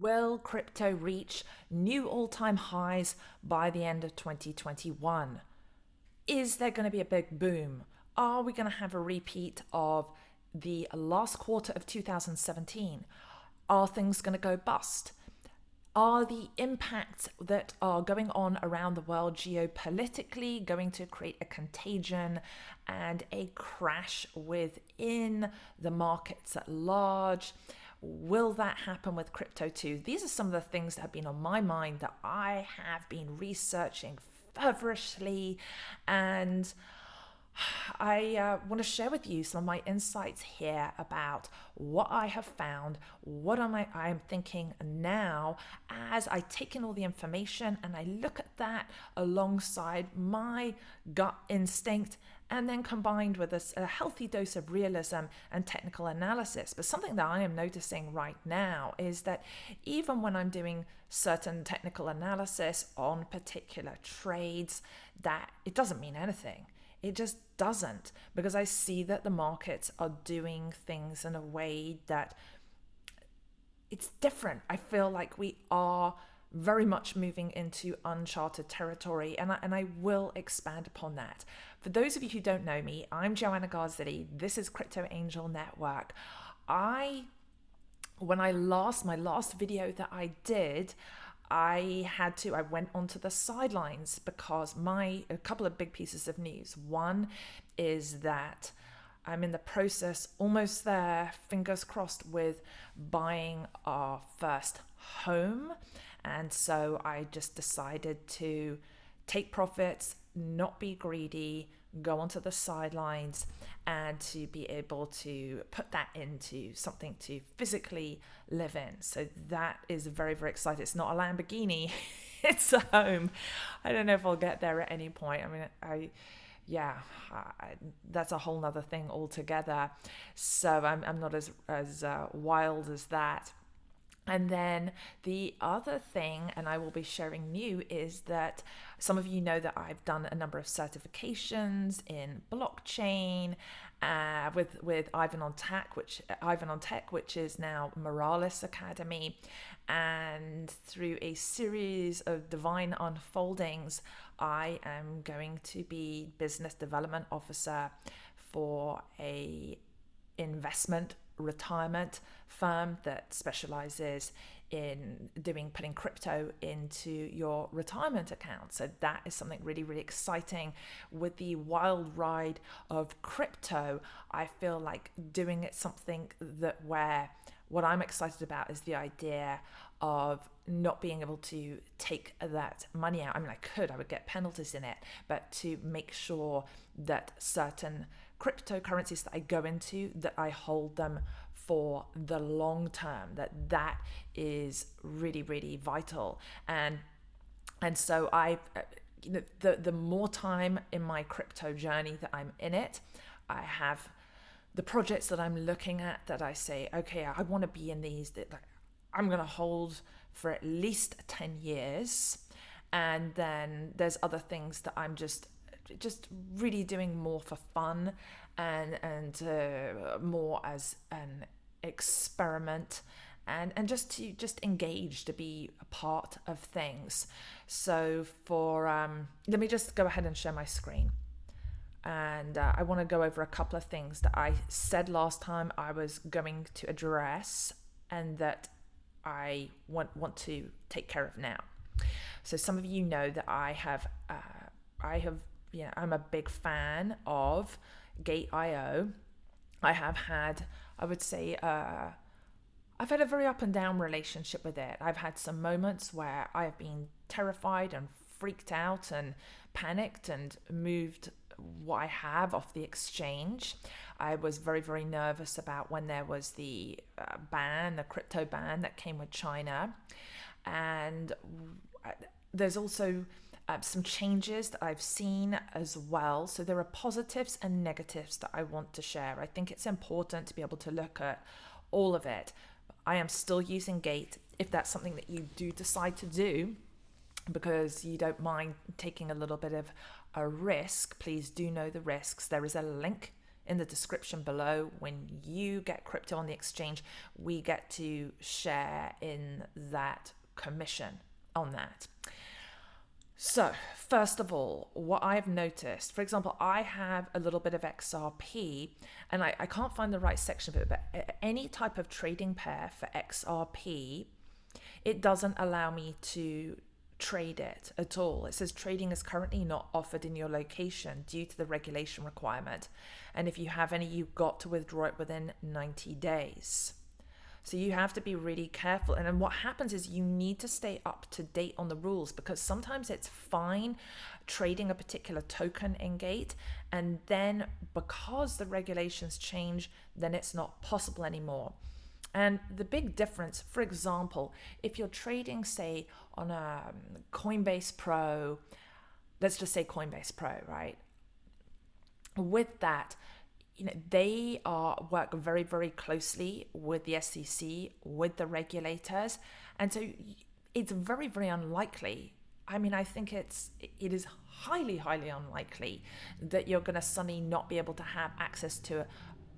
Will crypto reach new all-time highs by the end of 2021? Is there going to be a big boom? Are we going to have a repeat of the last quarter of 2017? Are things going to go bust? Are the impacts that are going on around the world geopolitically going to create a contagion and a crash within the markets at large? Will that happen with crypto too? These are some of the things that have been on my mind that I have been researching feverishly, and I want to share with you some of my insights here about what I have found, what I'm thinking now as I take in all the information and I look at that alongside my gut instinct, and then combined with a healthy dose of realism and technical analysis. But something that I am noticing right now is that even when I'm doing certain technical analysis on particular trades, that it doesn't mean anything. It just doesn't, because I see that the markets are doing things in a way that it's different. I feel like we are very much moving into uncharted territory, and I will expand upon that. For those of you who don't know me, I'm Joanna Garzilli. This is Crypto Angel Network. My last video that I did, I went onto the sidelines because a couple of big pieces of news. One is that I'm in the process, almost there, fingers crossed, with buying our first home. And so I just decided to take profits, not be greedy, go onto the sidelines, and to be able to put that into something to physically live in. So that is very, very exciting. It's not a Lamborghini, it's a home. I don't know if I'll get there at any point. That's a whole nother thing altogether. So I'm not as wild as that. And then the other thing, and I will be sharing new, is that some of you know that I've done a number of certifications in blockchain with Ivan on Tech, which is now Morales Academy, and through a series of divine unfoldings, I am going to be business development officer for a investment retirement firm that specializes in putting crypto into your retirement account. So that is something really, really exciting. With the wild ride of crypto, I feel like doing it something that where what I'm excited about is the idea of not being able to take that money out. I mean, I would get penalties in it, but to make sure that certain cryptocurrencies that I go into, that I hold them for the long term, that is really, really vital. And so the more time in my crypto journey that I'm in it, I have the projects that I'm looking at that I say, okay, I want to be in these that I'm going to hold for at least 10 years. And then there's other things that I'm just really doing more for fun and more as an experiment, and just engage, to be a part of things. So let me just go ahead and share my screen. And I want to go over a couple of things that I said last time I was going to address, and that I want to take care of now. So some of you know that I'm a big fan of Gateio. I have had, I would say, I've had a very up and down relationship with it. I've had some moments where I have been terrified and freaked out and panicked and moved what I have off the exchange. I was very, very nervous about when there was the crypto ban that came with China. And there's also some changes that I've seen as well. So there are positives and negatives that I want to share. I think it's important to be able to look at all of it. I am still using Gate. If that's something that you do decide to do, because you don't mind taking a little bit of a risk, please do know the risks. There is a link in the description below. When you get crypto on the exchange, we get to share in that commission on that. So first of all, what I've noticed, for example, I have a little bit of XRP, and I can't find the right section of it, but any type of trading pair for XRP, it doesn't allow me to trade it at all. It says trading is currently not offered in your location due to the regulation requirement. And if you have any, you've got to withdraw it within 90 days. So you have to be really careful. And then what happens is you need to stay up to date on the rules, because sometimes it's fine trading a particular token in Gate, and then because the regulations change, then it's not possible anymore. And the big difference, for example, if you're trading, say, on a Coinbase Pro, let's just say Coinbase Pro, right? With that, they work very, very closely with the SEC, with the regulators. And so it's very, very unlikely. I mean, I think it is highly, highly unlikely that you're going to suddenly not be able to have access to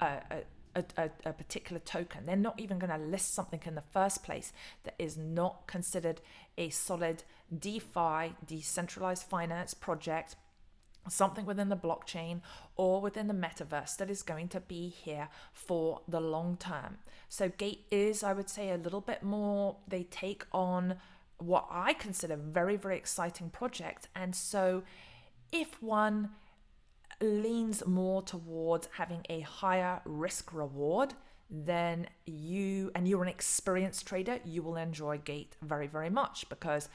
a particular token. They're not even going to list something in the first place that is not considered a solid DeFi, decentralized finance project, something within the blockchain or within the metaverse that is going to be here for the long term. So Gate is, I would say, a little bit more, they take on what I consider very, very exciting project. And so if one leans more towards having a higher risk reward, then you're an experienced trader, you will enjoy Gate very, very much. Because,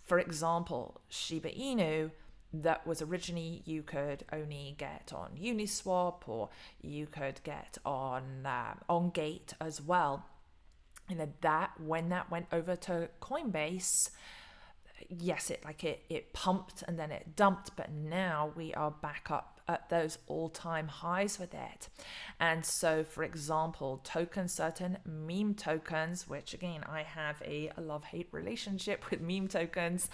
for example, Shiba Inu, that was originally you could only get on Uniswap, or you could get on Gate as well. That when that went over to Coinbase, yes, it pumped and then it dumped, but now we are back up at those all-time highs with it. And so, for example, certain meme tokens, which again, I have a love-hate relationship with meme tokens,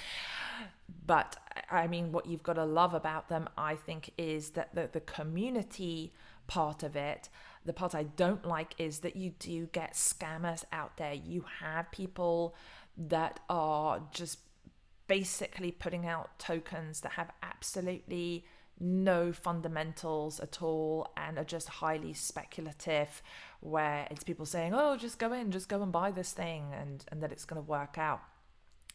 but I mean, what you've got to love about them, I think, is that the community part of it. The part I don't like is that you do get scammers out there. You have people that are just basically putting out tokens that have absolutely no fundamentals at all and are just highly speculative, where it's people saying, oh, just go and buy this thing, and that it's going to work out.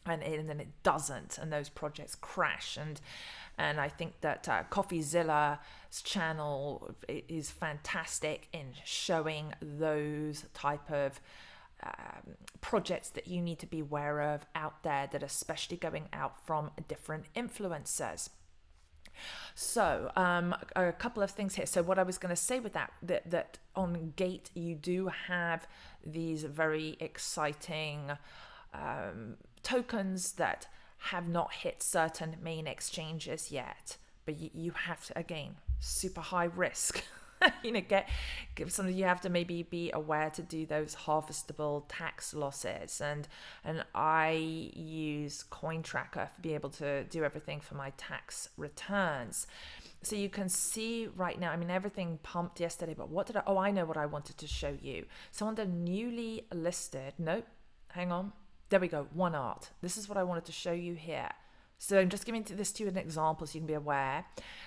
And then it doesn't, and those projects crash. And I think that CoffeeZilla's channel is fantastic in showing those type of projects that you need to be aware of out there, that are especially going out from different influencers. So a couple of things here. So what I was going to say with that on Gate, you do have these very exciting tokens that have not hit certain main exchanges yet, but you have to, again, super high risk. Give something, you have to maybe be aware to do those harvestable tax losses, and I use CoinTracker to be able to do everything for my tax returns. So you can see right now, I mean, everything pumped yesterday, but I know what I wanted to show you. So on the newly listed, nope, hang on. There we go, OneArt. This is what I wanted to show you here. So I'm just giving this to you an example so you can be aware.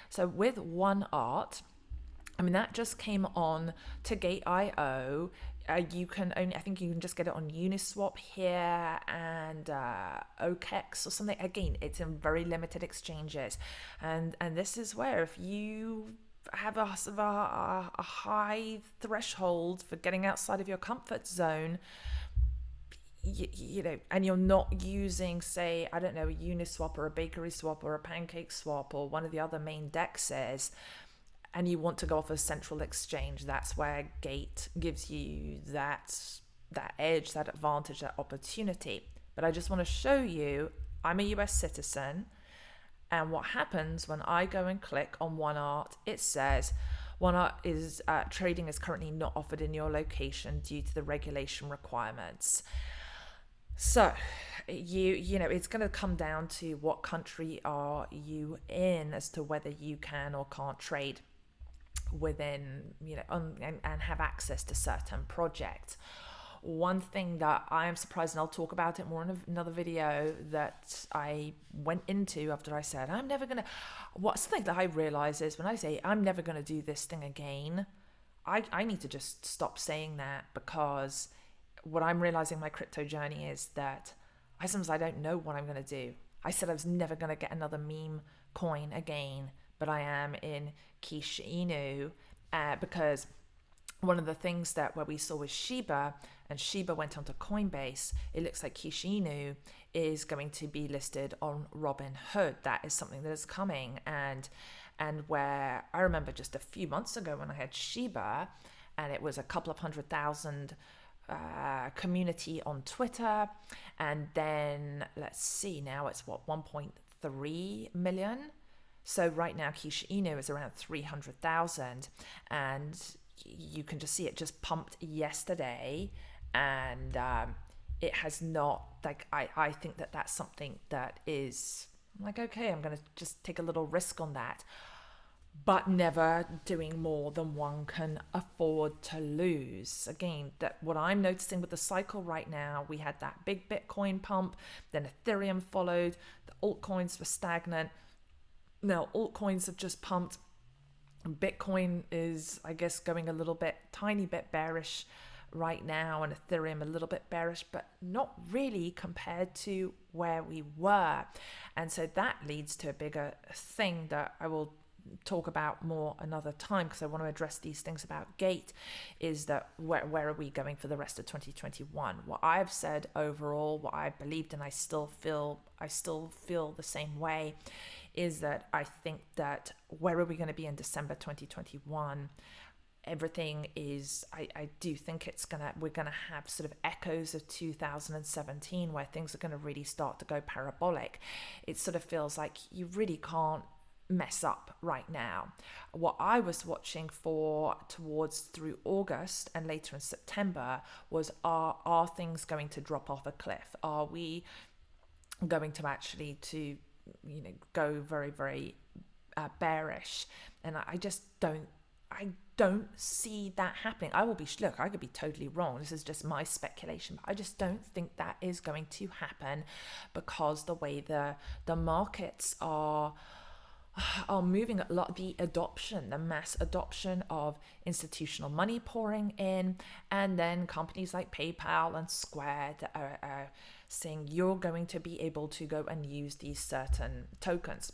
So with OneArt, I mean, that just came on to Gate.io. You can only, I think you can just get it on Uniswap here and OKEx or something. Again, it's in very limited exchanges. And this is where, if you have a sort of a high threshold for getting outside of your comfort zone, and you're not using, say, I don't know, a Uniswap or a Bakery Swap or a Pancake Swap or one of the other main dexes, and you want to go off a central exchange, that's where Gate gives you that edge, that advantage, that opportunity. But I just want to show you, I'm a US citizen, and what happens when I go and click on OneArt, it says OneArt is trading is currently not offered in your location due to the regulation requirements. So you know, it's going to come down to what country are you in as to whether you can or can't trade. within, and have access to certain projects. One thing that I am surprised, and I'll talk about it more in another video, that I went into after I said, something that I realize is when I say I'm never going to do this thing again, I need to just stop saying that, because what I'm realizing my crypto journey is that sometimes I don't know what I'm going to do. I said I was never going to get another meme coin again, but I am in Quiche Inu, because one of the things where we saw with Shiba, and Shiba went onto Coinbase, it looks like Quiche Inu is going to be listed on Robinhood. That is something that is coming. And where I remember just a few months ago when I had Shiba, and it was a couple of 100,000 community on Twitter, and then let's see, now it's 1.3 million. So right now Quiche Inu is around 300,000, and you can just see it just pumped yesterday, and it has not, like, I think that's something that is like, okay, I'm going to just take a little risk on that, but never doing more than one can afford to lose. Again, that what I'm noticing with the cycle right now, we had that big Bitcoin pump, then Ethereum followed, the altcoins were stagnant. Now altcoins have just pumped. Bitcoin is, I guess, going tiny bit bearish right now, and Ethereum a little bit bearish, but not really compared to where we were. And so that leads to a bigger thing that I will talk about more another time, because I want to address these things about Gate, is that where are we going for the rest of 2021? What I've said overall, what I believed, and I still feel the same way, is that I think that where are we going to be in December 2021? Everything is, I do think we're gonna have sort of echoes of 2017, where things are going to really start to go parabolic. It sort of feels like you really can't mess up right now. What I was watching for towards through August and later in September was, are things going to drop off a cliff? Are we going to actually go very, very bearish? And I just don't see that happening. I could be totally wrong. This is just my speculation, but I just don't think that is going to happen, because the way the markets are moving, a lot, the mass adoption of institutional money pouring in, and then companies like PayPal and Square that are saying you're going to be able to go and use these certain tokens.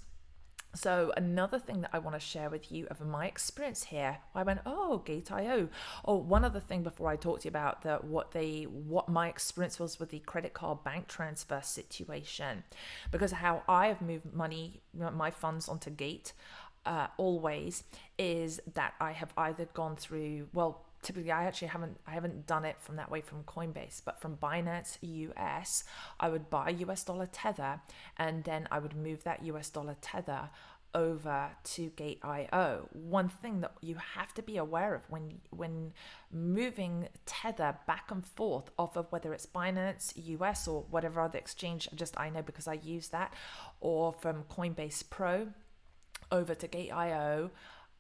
So another thing that I want to share with you of my experience here, I went, Gateio. One other thing before I talk to you about what my experience was with the credit card bank transfer situation, because how I have moved money, my funds onto Gate, always, is that I have either gone through, typically I haven't done it from that way from Coinbase, but from Binance US, I would buy US dollar Tether, and then I would move that US dollar Tether over to Gateio. One thing that you have to be aware of when moving Tether back and forth off of, whether it's Binance US or whatever other exchange, I know because I use that, or from Coinbase Pro over to Gateio,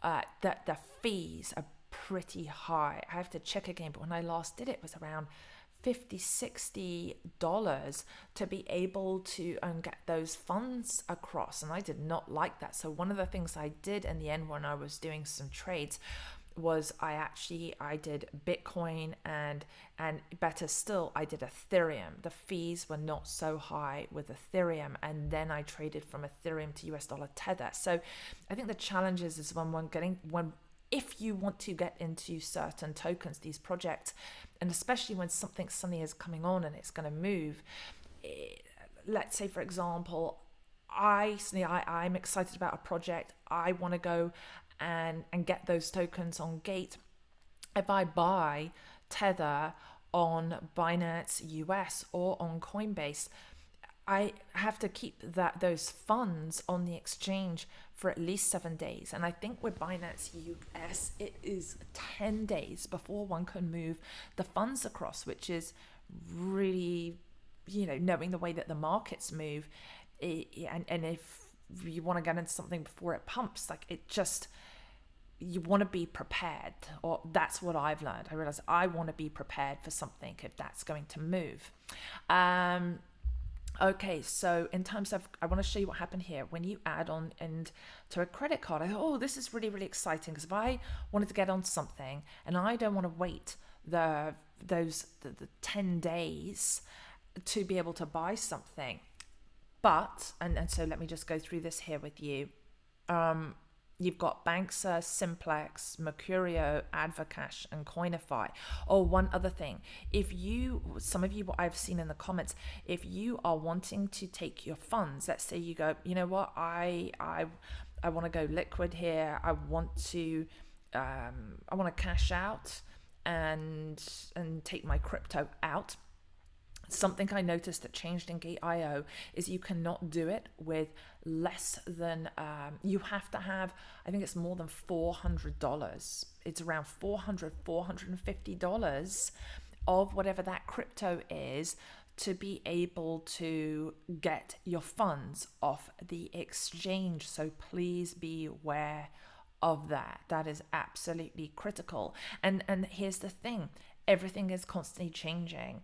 that the fees are pretty high. I have to check again, but when I last did it was around $50-$60 to be able to get those funds across, and I did not like that. So one of the things I did in the end when I was doing some trades was I did Bitcoin, and better still, I did Ethereum. The fees were not so high with Ethereum, and then I traded from Ethereum to US dollar Tether. So I think the challenge is if you want to get into certain tokens, these projects, and especially when something suddenly is coming on and it's going to move, let's say, for example, I'm excited about a project. I want to go and get those tokens on Gate. If I buy Tether on Binance US or on Coinbase, I have to keep those funds on the exchange for at least 7 days. And I think with Binance US, it is 10 days before one can move the funds across, which is really, knowing the way that the markets move. And if you want to get into something before it pumps, like it just, you want to be prepared, or that's what I've learned. I realized I want to be prepared for something if that's going to move. Okay, so in terms of, I want to show you what happened here. When you add on into a credit card, I thought, oh, this is really, really exciting, because if I wanted to get on something and I don't want to wait the 10 days to be able to buy something. But, and so let me just go through this here with you. You've got Banksa, Simplex, Mercurio, Advocash, and Coinify. Oh, one other thing. Some of you, what I've seen in the comments, if you are wanting to take your funds, let's say you go, you know what, I want to go liquid here. I want to cash out and take my crypto out. Something I noticed that changed in Gateio is you cannot do it with less than, you have to have, I think it's more than $400. It's around $450 of whatever that crypto is to be able to get your funds off the exchange. So please be aware of that. That is absolutely critical. And here's the thing, everything is constantly changing.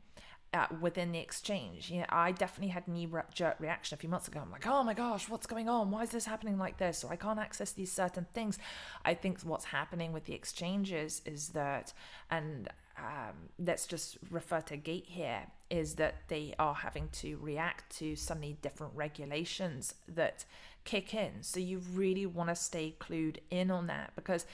Within the exchange, I definitely had knee-jerk reaction a few months ago. I'm like, oh my gosh, what's going on? Why is this happening like this? So I can't access these certain things. I think what's happening with the exchanges is that, and let's just refer to Gate here, is that they are having to react to suddenly different regulations that kick in. So you really want to stay clued in on that, because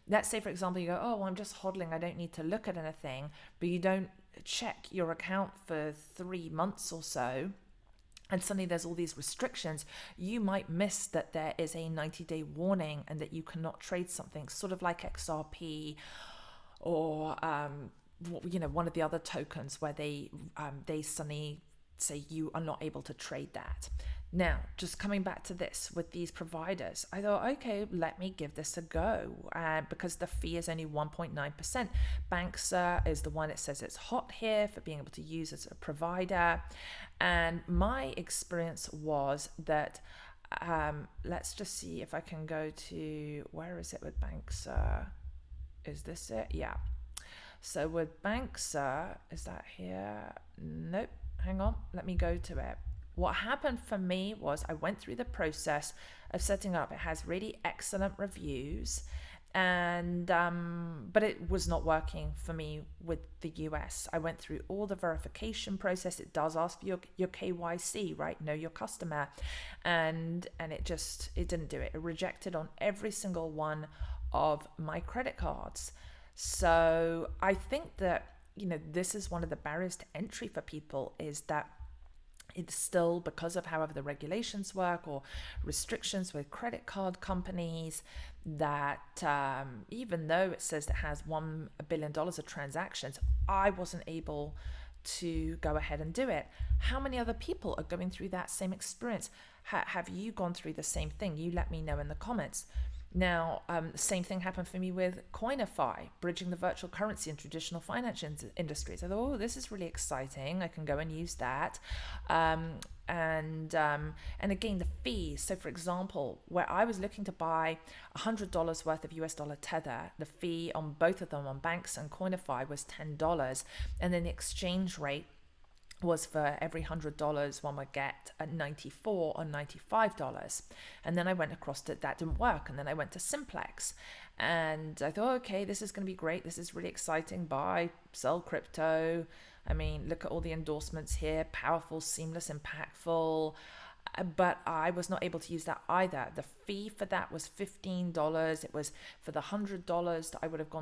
let's say, for example, you go, oh, I'm just hodling, I don't need to look at anything, but you don't check your account for 3 months or so, and suddenly there's all these restrictions. You might miss that there is a 90-day warning and that you cannot trade something, sort of like XRP or one of the other tokens where they suddenly say you are not able to trade that. Now, just coming back to this with these providers, I thought, okay, let me give this a go, because the fee is only 1.9%. Banksa is the one that says it's hot here for being able to use as a provider. And my experience was that, let's just see if I can go to, where is it with Banksa? Is this it? Yeah. So with Banksa, is that here? Nope. Hang on. Let me go to it. What happened for me was I went through the process of setting up. It has really excellent reviews, and but it was not working for me with the US. I went through all the verification process. It does ask for your KYC, right? Know your customer, and it didn't do it. It rejected on every single one of my credit cards. So I think that this is one of the barriers to entry for people, is that it's still, because of however the regulations work or restrictions with credit card companies, that even though it says it has $1 billion of transactions, I wasn't able to go ahead and do it. How many other people are going through that same experience? Have you gone through the same thing? You let me know in the comments. Now, same thing happened for me with Coinify, bridging the virtual currency and traditional finance industries. I thought, oh, this is really exciting. I can go and use that. And again, the fees. So, for example, where I was looking to buy $100 worth of US dollar Tether, the fee on both of them, on Banks and Coinify, was $10. And then the exchange rate was for every $100 one would get at $94 or $95. And then I went across to that didn't work. And then I went to Simplex, and I thought, okay, this is going to be great. This is really exciting. Buy, sell crypto. I mean, look at all the endorsements here. Powerful, seamless, impactful. But I was not able to use that either. The fee for that was $15. It was for the $100 that I would have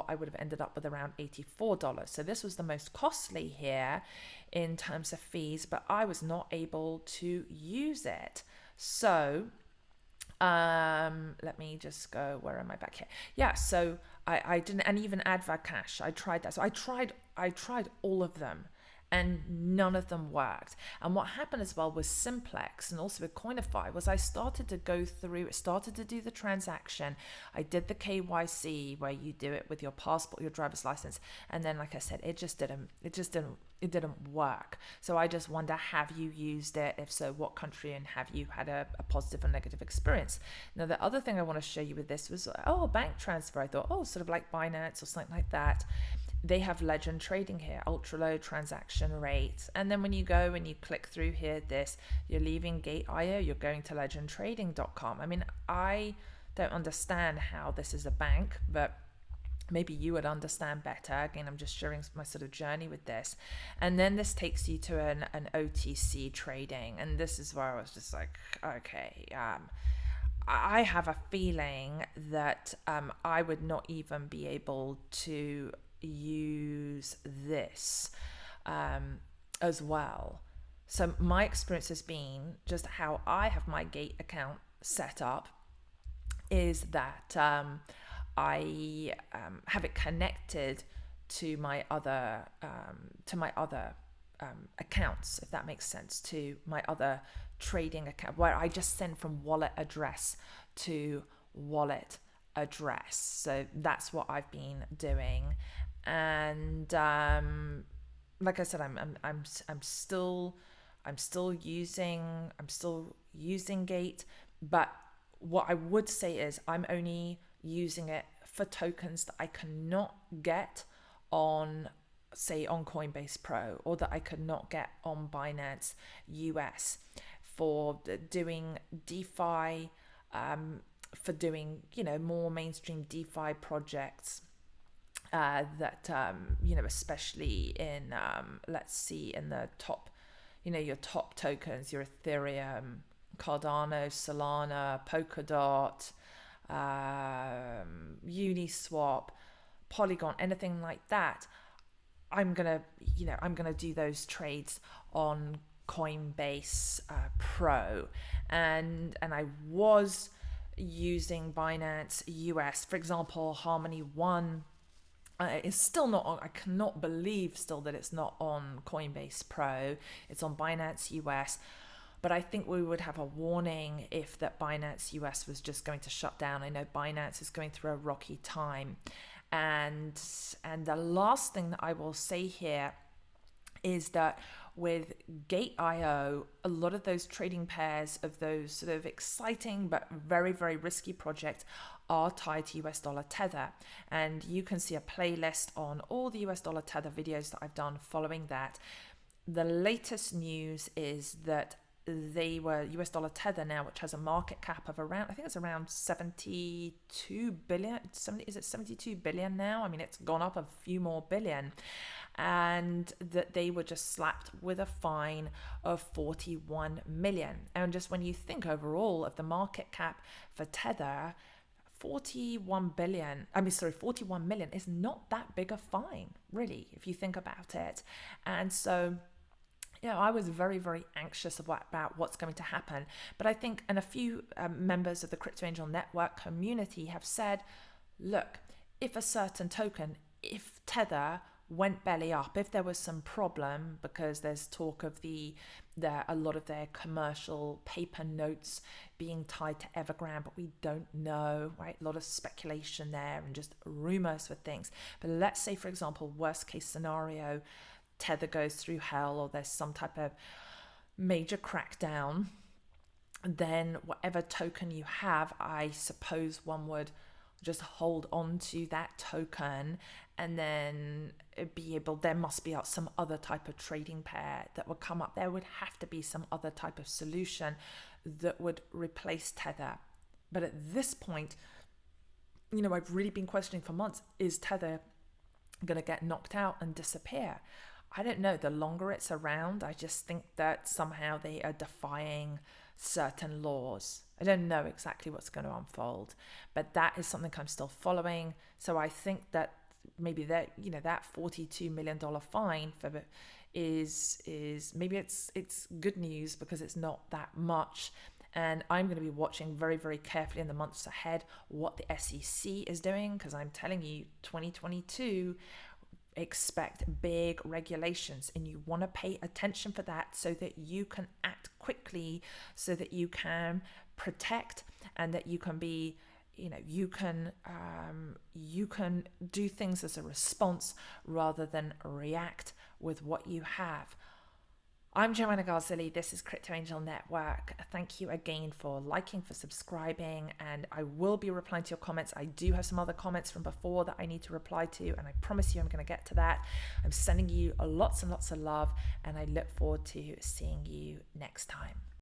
I would have ended up with around $84. So this was the most costly here in terms of fees, but I was not able to use it. So let me just go, where am I back here? Yeah, so I didn't, and even Advocash, I tried that. So I tried all of them. and none of them worked. And what happened as well with Simplex and also with Coinify was I started to go through, started to do the transaction. I did the KYC where you do it with your passport, your driver's license, and then like I said, it didn't work. So I just wonder, have you used it? If so, what country, and have you had a positive or negative experience? Now, the other thing I want to show you with this was, a bank transfer. I thought, sort of like Binance or something like that. They have Legend trading here, ultra low transaction rates. And then when you go and you click through here, you're leaving Gateio, you're going to legendtrading.com. I mean, I don't understand how this is a bank, but maybe you would understand better. Again, I'm just sharing my sort of journey with this. And then this takes you to an OTC trading. And this is where I was just like, okay, I have a feeling that I would not even be able to use this as well. So my experience has been, just how I have my Gate account set up, is that I have it connected to my other accounts, if that makes sense, to my other trading account, where I just send from wallet address to wallet address. So that's what I've been doing. And like I said, I'm still using Gate, but what I would say is I'm only using it for tokens that I cannot get on, say, on Coinbase Pro, or that I could not get on Binance US, for doing DeFi, for doing, more mainstream DeFi projects. That especially in let's see, in the top, your top tokens, your Ethereum, Cardano, Solana, Polkadot, Uniswap, Polygon, anything like that. I'm gonna do those trades on Coinbase Pro, and I was using Binance US, for example. Harmony One is still not on. I cannot believe still that it's not on Coinbase Pro. It's on Binance US. But I think we would have a warning if that Binance US was just going to shut down. I know Binance is going through a rocky time. And the last thing that I will say here is that with Gateio, a lot of those trading pairs of those sort of exciting but very, very risky projects are tied to US dollar Tether. And you can see a playlist on all the US dollar Tether videos that I've done following that. The latest news is that they were US dollar Tether now, which has a market cap of around, I think it's around 72 billion. Is it 72 billion now? I mean, it's gone up a few more billion. And that they were just slapped with a fine of 41 million. And just when you think overall of the market cap for Tether, 41 million is not that big a fine, really, if you think about it. And so, I was very, very anxious about what's going to happen. But I think, and a few members of the Crypto Angel Network community have said, look, if a certain token, if Tether went belly up, if there was some problem, because there's talk of a lot of their commercial paper notes being tied to Evergrande, but we don't know, right? A lot of speculation there and just rumors for things. But let's say, for example, worst case scenario, Tether goes through hell, or there's some type of major crackdown, then whatever token you have, I suppose one would just hold on to that token, and then there must be some other type of trading pair that would come up. There would have to be some other type of solution that would replace Tether. But at this point, I've really been questioning for months, is Tether going to get knocked out and disappear? I don't know. The longer it's around, I just think that somehow they are defying certain laws. I don't know exactly what's going to unfold, but that is something I'm still following. So I think that maybe that $42 million fine is maybe it's good news, because it's not that much. And I'm going to be watching very, very carefully in the months ahead what the SEC is doing, because I'm telling you, 2022 expect big regulations, and you want to pay attention for that so that you can act quickly, so that you can protect, and that you can be, you can do things as a response rather than react with what you have. I'm Joanna Garzilli. This is Crypto Angel Network. Thank you again for liking, for subscribing, and I will be replying to your comments. I do have some other comments from before that I need to reply to, and I promise you I'm going to get to that. I'm sending you lots and lots of love, and I look forward to seeing you next time.